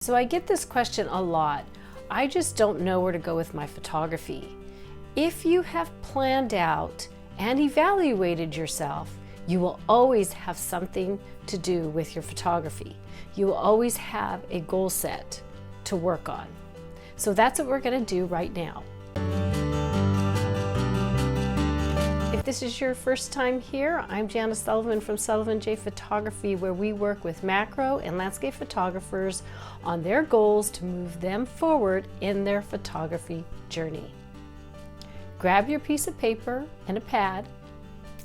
So I get this question a lot. I just don't know where to go with my photography. If you have planned out and evaluated yourself, you will always have something to do with your photography. You will always have a goal set to work on. So that's what we're going to do right now. If this is your first time here, I'm Janice Sullivan from Sullivan J Photography, where we work with macro and landscape photographers on their goals to move them forward in their photography journey. Grab your piece of paper and a pad,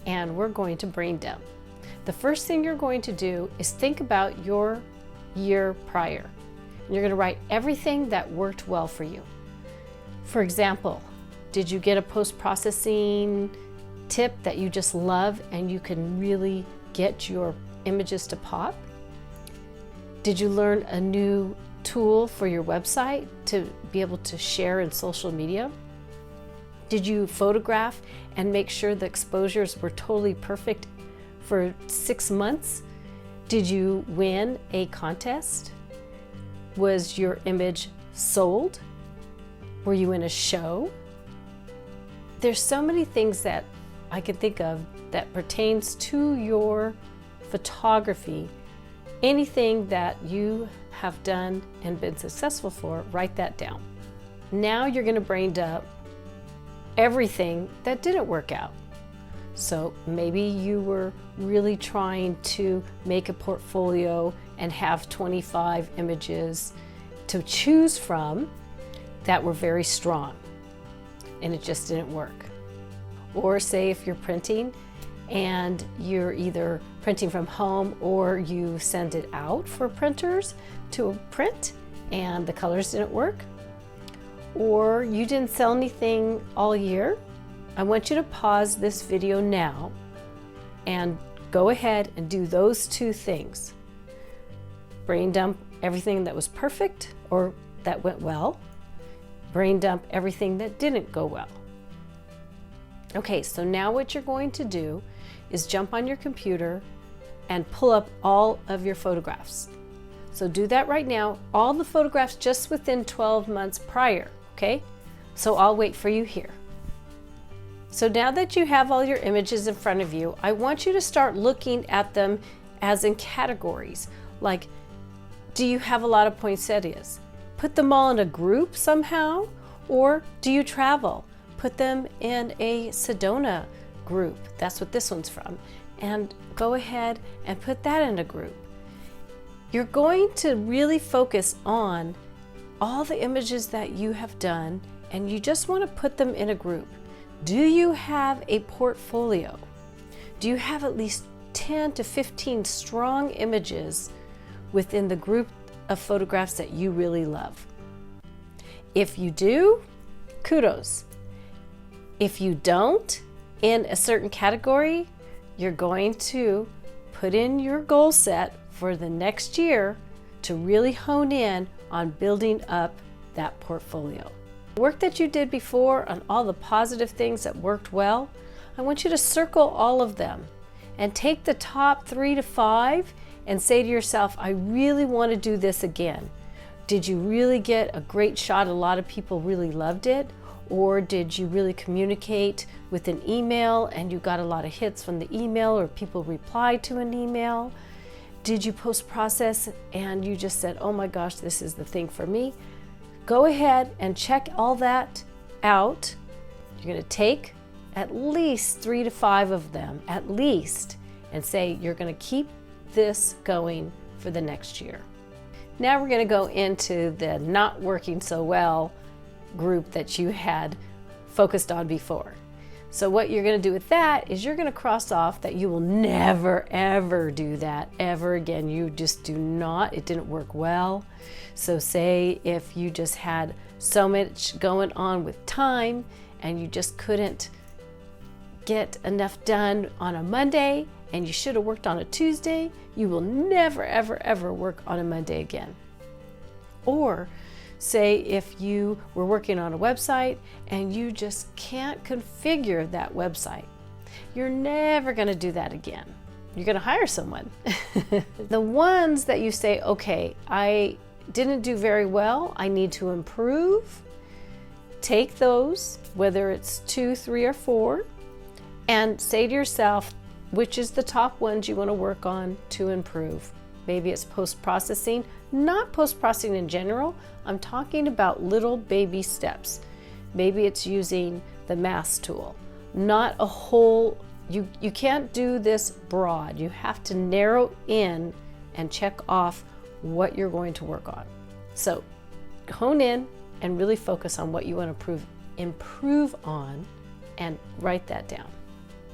and we're going to brain dump. The first thing you're going to do is think about your year prior. And you're going to write everything that worked well for you. For example, did you get a post-processing tip that you just love and you can really get your images to pop? Did you learn a new tool for your website to be able to share in social media? Did you photograph and make sure the exposures were totally perfect for 6 months? Did you win a contest? Was your image sold? Were you in a show? There's so many things that I can think of that pertains to your photography. Anything that you have done and been successful for, write that down. Now you're going to brain dump everything that didn't work out. So maybe you were really trying to make a portfolio and have 25 images to choose from that were very strong and it just didn't work. Or say if you're printing and you're either printing from home or you send it out for printers to print and the colors didn't work, or you didn't sell anything all year, I want you to pause this video now and go ahead and do those two things. Brain dump everything that was perfect or that went well. Brain dump everything that didn't go well. Okay, so now what you're going to do is jump on your computer and pull up all of your photographs. So do that right now, all the photographs just within 12 months prior, okay? So I'll wait for you here. So now that you have all your images in front of you, I want you to start looking at them as in categories. Like, do you have a lot of poinsettias? Put them all in a group somehow, or do you travel? Put them in a Sedona group. That's what this one's from. And go ahead and put that in a group. You're going to really focus on all the images that you have done, and you just want to put them in a group. Do you have a portfolio? Do you have at least 10 to 15 strong images within the group of photographs that you really love? If you do, kudos. If you don't, in a certain category, you're going to put in your goal set for the next year to really hone in on building up that portfolio. The work that you did before on all the positive things that worked well, I want you to circle all of them and take the top 3 to 5 and say to yourself, I really want to do this again. Did you really get a great shot? A lot of people really loved it. Or did you really communicate with an email and you got a lot of hits from the email, or people replied to an email? Did you post-process and you just said, oh my gosh, this is the thing for me? Go ahead and check all that out. You're going to take at least 3 to 5 of them, at least, and say you're going to keep this going for the next year. Now we're going to go into the not working so well group that you had focused on before. So what you're going to do with that is you're going to cross off that you will never ever do that ever again. You just do not, it didn't work well. So say if you just had so much going on with time and you just couldn't get enough done on a Monday and you should have worked on a Tuesday, you will never ever ever work on a Monday again. Or say if you were working on a website and you just can't configure that website, you're never going to do that again. You're going to hire someone. The ones that you say, okay, I didn't do very well, I need to improve. Take those, whether it's 2, 3, or 4, and say to yourself, which is the top ones you want to work on to improve. Maybe it's post-processing, not post-processing in general. I'm talking about little baby steps. Maybe it's using the mask tool, not a whole, you can't do this broad. You have to narrow in and check off what you're going to work on. So hone in and really focus on what you want to improve on, and write that down.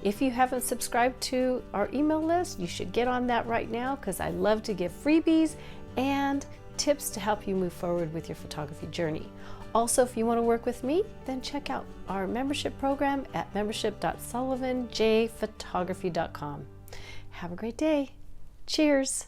If you haven't subscribed to our email list, you should get on that right now, because I love to give freebies and tips to help you move forward with your photography journey. Also, if you want to work with me, then check out our membership program at membership.sullivanjphotography.com. Have a great day. Cheers.